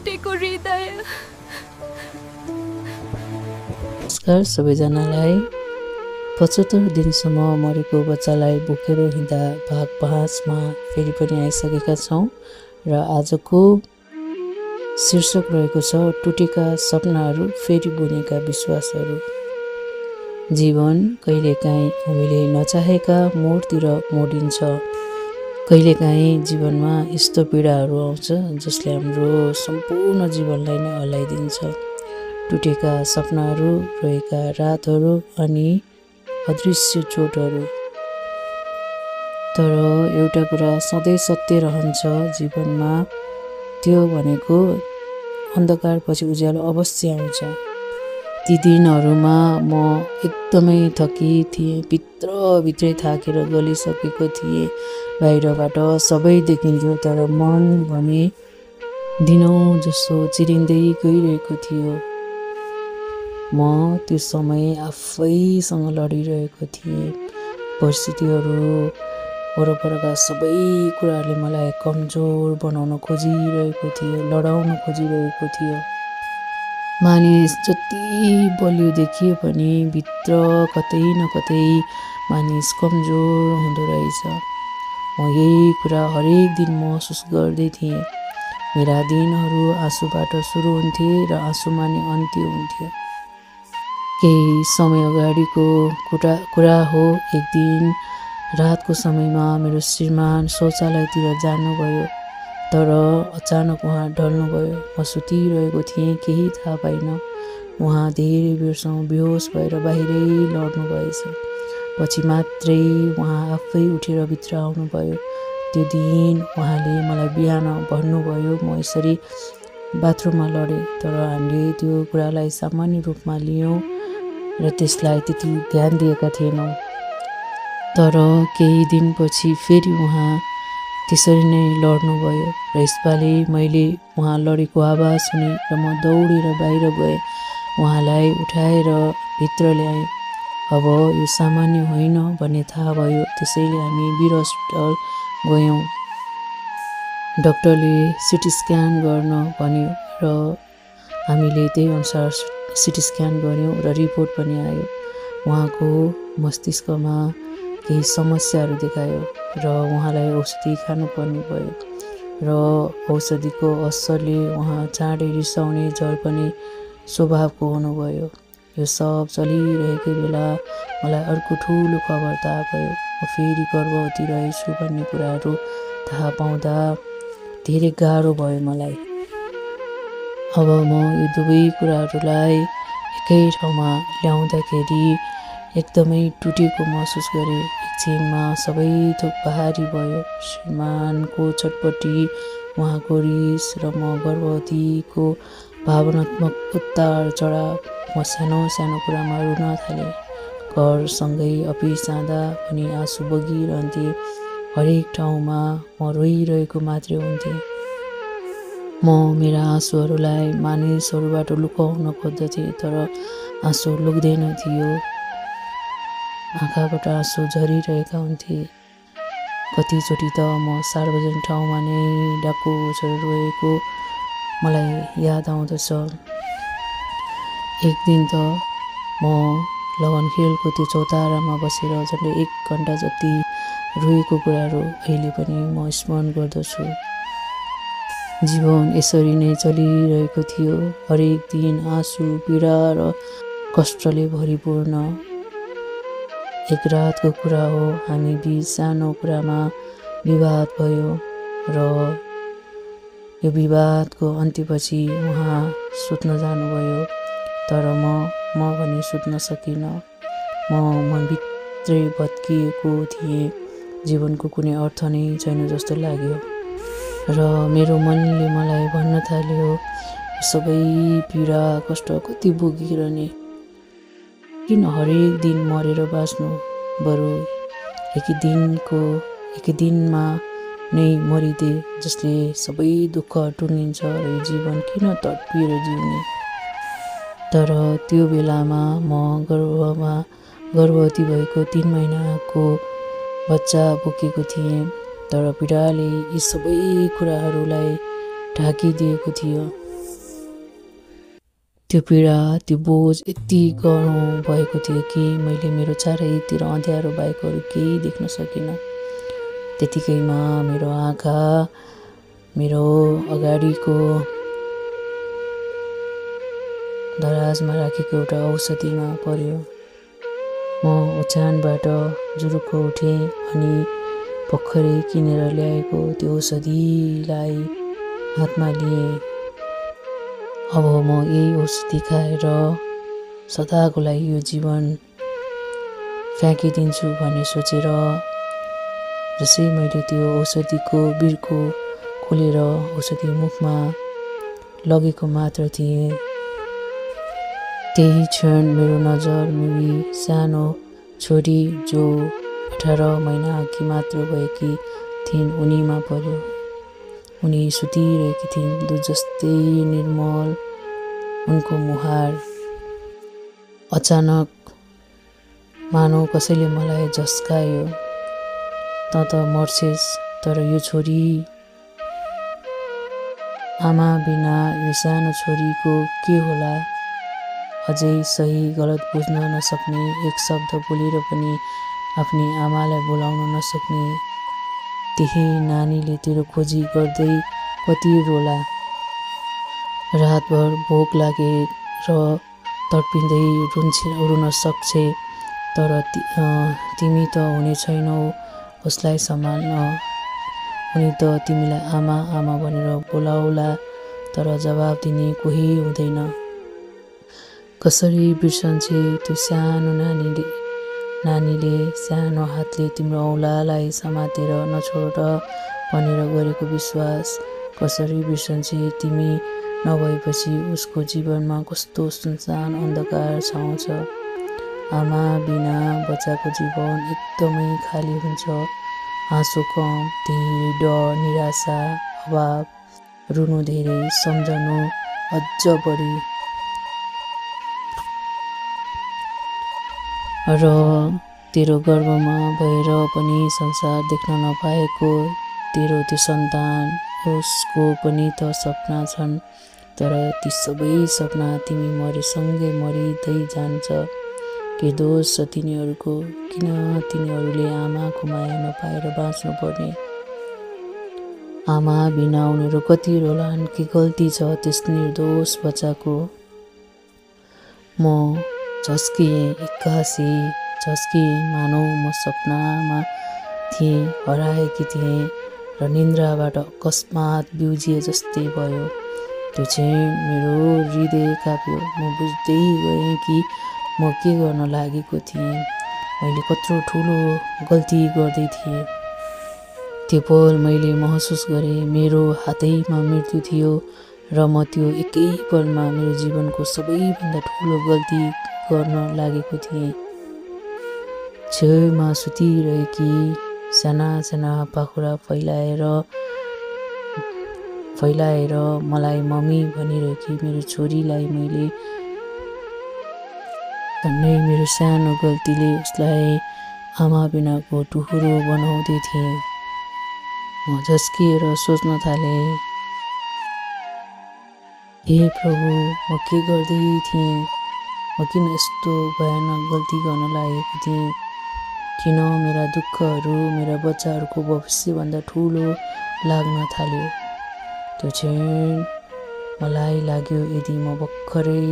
टुटेको हृदय। नमस्कार सबैजनालाई। 75 दिनसम्म मरेको बच्चालाई बोकेर हिँड्दा भाग 5मा फेरि पनि आइसकेका छौँ र आजको शीर्षक रहेको छ टुटेका सपनाहरू फेरि बुनेका विश्वासहरू। जीवन कहिलेकाहीँ हामीले नचाहेका मोडतिर मोडिन्छ। कहिलेकाहीँ जीवनमा यस्तो पीडाहरू आउँछ जसले हाम्रो सम्पूर्ण जीवनलाई नै हल्लाइदिन्छ। टुटेका सपनाहरू, रोएका रातहरू अनि अदृश्य चोटहरू। तर एउटा कुरा सधैँ सत्य रहन्छ जीवनमा, त्यो भनेको अन्धकारपछि उज्यालो अवश्य आउँछ। ती दिनहरूमा म एकदमै थकित थिएँ, भित्रै थाकेर गलिसकेको थिएँ। बाहिरबाट सबै देखिन्थ्यो तर मन भने दिनौँ जसो चिरिँदै गइरहेको थियो। म त्यो समय आफैसँग लडिरहेको थिएँ। परिस्थितिहरू, वरपरका सबै कुराहरूले मलाई कमजोर बनाउन खोजिरहेको थियो, लडाउन खोजिरहेको थियो। मानिस जति बलियो देखिए पनि भित्र कतै न कतै मानिस कमजोर हुँदो रहेछ। म यही कुरा हरेक दिन महसुस गर्दै थिएँ। मेरा दिनहरू आँसुबाट सुरु हुन्थे र आँसुमा नै अन्त्य हुन्थ्यो। केही समय अगाडिको कुरा हो। एक दिन रातको समयमा मेरो श्रीमान शौचालयतिर जानुभयो, तर अचानक उहाँ ढल्नुभयो। म सुतिरहेको थिएँ, केही थाहा पाइनँ। उहाँ धेरै बेरसम्म बेहोस भएर बाहिरै लड्नु भएछ। पछि मात्रै उहाँ आफै उठेर भित्र आउनुभयो। त्यो दिन उहाँले मलाई बिहान भन्नुभयो। म यसरी बाथरुममा लडेँ, तर हामीले त्यो कुरालाई सामान्य रूपमा लियौँ र त्यसलाई त्यति ध्यान दिएका थिएनौँ। तर केही दिनपछि फेरि उहाँ त्यसरी नै लड्नुभयो र यसपालि मैले उहाँ लडेको आवाज सुने र म दौडेर बाहिर गएँ। उहाँलाई उठाएर भित्र ल्याएँ। अब यो सामान्य होइन भन्ने थाहा भयो। त्यसैले हामी वीर अस्पताल गयौँ। डाक्टरले सिटी स्क्यान गर्न भन्यो र हामीले त्यही अनुसार सिटी स्क्यान गऱ्यौँ र रिपोर्ट पनि आयो। उहाँको मस्तिष्कमा केही समस्याहरू देखायो र उहाँलाई औषधि खानुपर्ने भयो र औषधिको असरले उहाँ चाँडै रिसाउने, झर्कने स्वभावको हुनुभयो। यो सब चलिरहेकै बेला मलाई अर्को ठुलो खबर थाहा भयो। म फेरि गर्भवती रहेछु भन्ने कुराहरू थाहा पाउँदा धेरै गाह्रो भयो मलाई। अब म यो दुवै कुराहरूलाई एकै ठाउँमा ल्याउँदाखेरि एकदमै टुटेको महसुस गरेँ। एकछिनमा सबै थोक भारी भयो। श्रीमानको छटपटी, उहाँको रिस र म गर्भवतीको भावनात्मक उतार चढाव। म सानो सानो कुरामा रुन थालेँ। घरसँगै अफिस जाँदा पनि आँसु बगिरहन्थे। हरेक ठाउँमा म रोइरहेको मात्रै हुन्थेँ। म मेरा आँसुहरूलाई मानिसहरूबाट लुकाउन खोज्दथेँ, तर आँसु लुक्दैन थियो। आँखाबाट आँसु झरिरहेका हुन्थे। कतिचोटि त म सार्वजनिक ठाउँमा नै डाको छोडेर रोएको मलाई याद आउँदछ। एक दिन त म लगनखेलको त्यो चौतारामा बसेर झन्डै 1 घन्टा जति रोएको कुराहरू अहिले पनि म स्मरण गर्दछु। जीवन यसरी नै चलिरहेको थियो। हरेक दिन आँसु, पीडा र कष्टले भरिपूर्ण। एक रातको कुरा हो, हामी बीच सानो कुरामा विवाद भयो र यो विवादको अन्त्यपछि उहाँ सुत्न जानुभयो। तर म भने सुत्न सकिनँ। म मनभित्रै भत्किएको थिएँ। जीवनको कुनै अर्थ नै छैन जस्तो लाग्यो र मेरो मनले मलाई भन्न थाल्यो, सबै पीडा कष्ट कति भोगिरहने, किन हरेक दिन मरेर बाँच्नु, बरु एकै दिनमा नै मरिदे जसले सबै दुःख टुङ्गिन्छ र यो जीवन किन तडपिएर जिउने। तर त्यो बेलामा म गर्भवती भएको 3 महिनाको बच्चा बोकेको थिएँ। तर पीडाले यी सबै कुराहरूलाई ढाकिदिएको थियो। त्यो पीडा त्यो बोझ यति गह्रो भएको थियो कि मैले मेरो चारैतिर अँध्यारो बाहेक अरू केही देख्न सकिनँ। त्यतिकैमा मेरो आँखा मेरो अगाडिको दराजमा राखेको एउटा औषधिमा पर्यो। म ओछ्यानबाट जुरुक्क उठेँ अनि भर्खरै किनेर ल्याएको त्यो औषधिलाई हातमा लिएँ। अब म यही औषधि खाएर सदाको लागि यो जीवन फ्याँकिदिन्छु भन्ने सोचेर जसै मैले त्यो औषधिको बिर्को खोलेर औषधि मुखमा लगेको मात्र थिएँ, त्यही क्षण मेरो नजर मेरी सानो छोरी जो 18 महिना अघि मात्र भएकी थिइन् उनीमा पर्यो। उनी सुतिरहेकी थिइन्, दुध जस्तै निर्मल उनको मुहार। अचानक मानव कसैले मलाई झस्कायो, त मर्छेस्, तर यो छोरी आमा बिना यो सानो छोरीको के होला? अझै सही गलत बुझ्न नसक्ने, एक शब्द बोलेर पनि आफ्नी आमालाई बोलाउन नसक्ने त्यही नानीले तेरो खोजी गर्दै कति रोला। रातभर भोक लागेर तडपिँदै रुन सक्छे, तर तिमी त हुने छैनौ उसलाई सम्हाल्न। उनी त तिमीलाई आमा आमा भनेर बोलाउला, तर जवाब दिने कोही हुँदैन। कसरी बिर्सन्छे त्यो सानो नानीले सानो हातले तिम्रो औँलालाई समातेर नछोड भनेर गरेको विश्वास। कसरी बिर्सन्छे तिमी नभएपछि उसको जीवनमा कस्तो सुनसान अन्धकार छाउँछ। आमा बिना बच्चाको जीवन एकदमै खाली हुन्छ। हाँसो कम, धेरै डर, निराशा, अभाव, रुनु धेरै, सम्झनु अझ बढी। र तेरो गर्भमा भएर पनि संसार देख्न नपाएको तेरो त्यो सन्तान, उसको पनि त सपना छन्, तर ती सबै सपना तिमी मरेसँगै मरिँदै जान्छ। के दोष छ तिनीहरूको? किन तिनीहरूले आमाको माया नपाएर बाँच्नु पर्ने? आमा बिना उनीहरू कति रोलान्? के गल्ती छ त्यस निर्दोष बच्चाको? म झस्किएँ, एक्कासी झस्किएँ, मानौ म सपनामा थिएँ, हराएकी थिएँ र निन्द्राबाट अकस्मात बिउजिए जस्तै भयो। त्यो क्षण मेरो हृदय काप्यो। म बुझ्दै गएँ कि म के गर्न लागेको थिएँ। मैले कत्रो ठुलो गल्ती गर्दै थिएँ। त्यो पल मैले महसुस गरेँ मेरो हातैमा मृत्यु थियो र म त्यो एकै पलमा मेरो जीवनको सबैभन्दा ठुलो गल्ती गर्न लागेको थिएँ। छेउमा सुतिरहेकी साना साना पाखुरा फैलाएर मलाई मम्मी भनिरहेकी मेरो छोरीलाई मैले भन्ने मेरो सानो गल्तीले उसलाई आमा बिनाको टुहुरो बनाउँदै थिएँ। म झस्किएर सोच्न थालेँ, हे प्रभु, म के गर्दै थिएँ? म किन यस्तो भयानक गल्ती गर्न लागेको थिएँ? किन मेरा दुःखहरू मेरा बच्चाहरूको भविष्यभन्दा ठुलो लाग्न थाल्यो? त्यो क्षण मलाई लाग्यो यदि म भर्खरै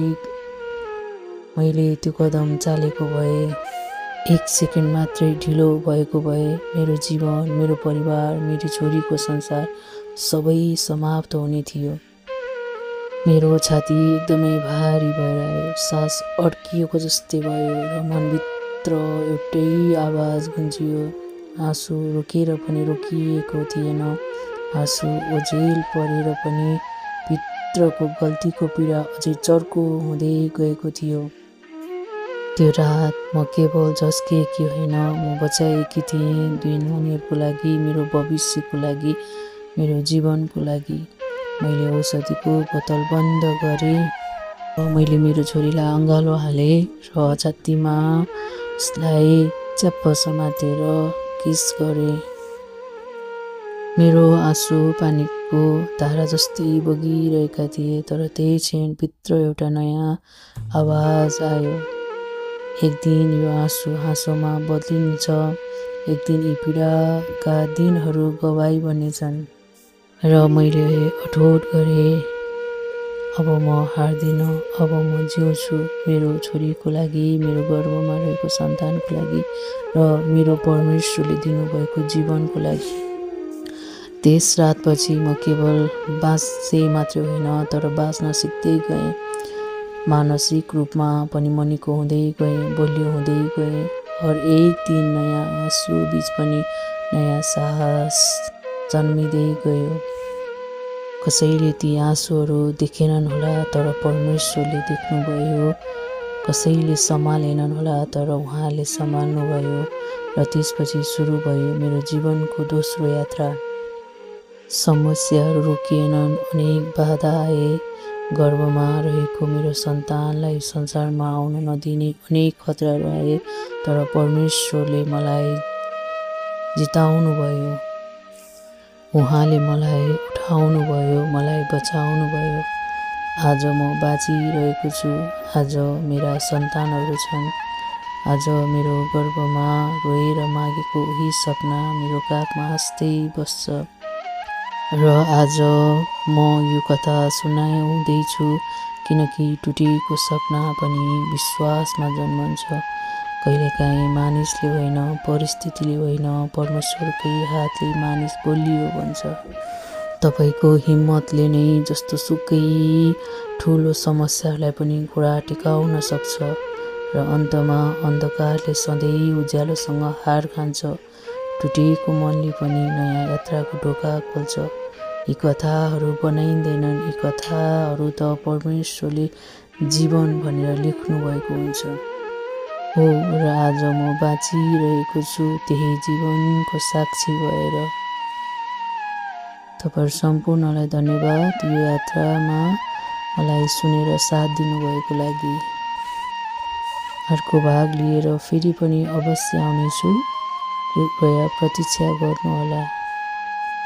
मैले त्यो कदम चालेको भए, एक सेकेन्ड मात्रै ढिलो भएको भए मेरो जीवन, मेरो परिवार, मेरी छोरीको संसार सबै समाप्त हुने थियो। मेरो छाती एकदमै भारी भएर आयो, सास अड्किएको जस्तै भयो र मनभित्र एउटै आवाज गुन्जियो। आँसु रोकेर पनि रोकिएको थिएन, आँसु ओझेल परेर पनि भित्रको गल्तीको पीडा अझै चर्को हुँदै गएको थियो। त्यो रात म केवल झस्किएकी होइन, म बचाएकी थिएँ, 2 नानीहरूको लागि, मेरो भविष्यको लागि, मेरो जीवनको लागि। मैले औषधिको बोतल बन्द गरेँ। मैले मेरो छोरीलाई अँगालो हालेँ र छातीमा उसलाई च्याप्प समातेर किस गरेँ। मेरो आँसु पानीको भनेको धारा जस्तै बगिरहेका थिए। तर त्यही क्षणभित्र एउटा नयाँ आवाज आयो। एक दिन यो आँसु हाँसोमा बदलिन्छ, एक दिन यी पीडाका दिनहरू गवाई बन्नेछन्। र मैले अठोट गरेँ, अब म हार्दिनँ, अब म जिउँछु मेरो छोरीको लागि, मेरो गर्भमा रहेको सन्तानको लागि र मेरो परमेश्वरले दिनुभएको जीवनको लागि। त्यस रातपछि म केवल बाँचे मात्रै होइन, तर बाँच्न सिक्दै गएँ। मानसिक रूपमा पनि म निको हुँदै गएँ, बलियो हुँदै गएँ। हरेक दिन नयाँ आँसु बीच पनि नयाँ साहस जन्मिँदै गयो। कसैले ती आँसुहरू देखेनन् होला, तर परमेश्वरले देख्नुभयो। कसैले सम्हालेनन् होला, तर उहाँले सम्हाल्नुभयो। र त्यसपछि सुरु भयो मेरो जीवनको दोस्रो यात्रा। समस्याहरू रोकिएनन्, अनेक बाधा आए। गर्भमा रहेको मेरो सन्तानलाई संसारमा आउन नदिने अनेक खतराहरू आए, तर परमेश्वरले मलाई जिताउनु भयो। उहाँले मलाई उठाउनु भयो, मलाई बचाउनु भयो। आज म बाँचिरहेको छु। आज मेरा सन्तानहरू छन्। आज मेरो गर्भमा रोएर मागेको उही सपना मेरो काखमा हाँस्दै बस्छ। र आज म यो कथा सुनाउँदैछु किनकि टुटेको सपना पनि विश्वासमा जन्मन्छ। कहिलेकाहीँ मानिसले होइन, परिस्थितिले होइन, परमेश्वरकै हातले मानिस बलियो बन्छ। तपाईको हिम्मतले नै जस्तो सुकै ठुलो समस्याहरूलाई पनि घोडा टेकाउन सक्छ। र अन्तमा अन्धकारले सधैँ उज्यालोसँग हार खान्छ। टुटेको मनले पनि नयाँ यात्राको ढोका खोल्छ। यी कथाहरू बनाइँदैनन्, यी कथाहरू त परमेश्वरले जीवन भनेर लेख्नु भएको हुन्छ। हो, र आज म बाँचिरहेको छु त्यही जीवनको साक्षी भएर। तपाईहरु सम्पूर्णलाई धन्यवाद यो यात्रामा मलाई सुनेर साथ दिनुभएको लागि। अर्को भाग लिएर फेरि पनि अवश्य आउनेछु। कृपया प्रतीक्षा गर्नुहोला।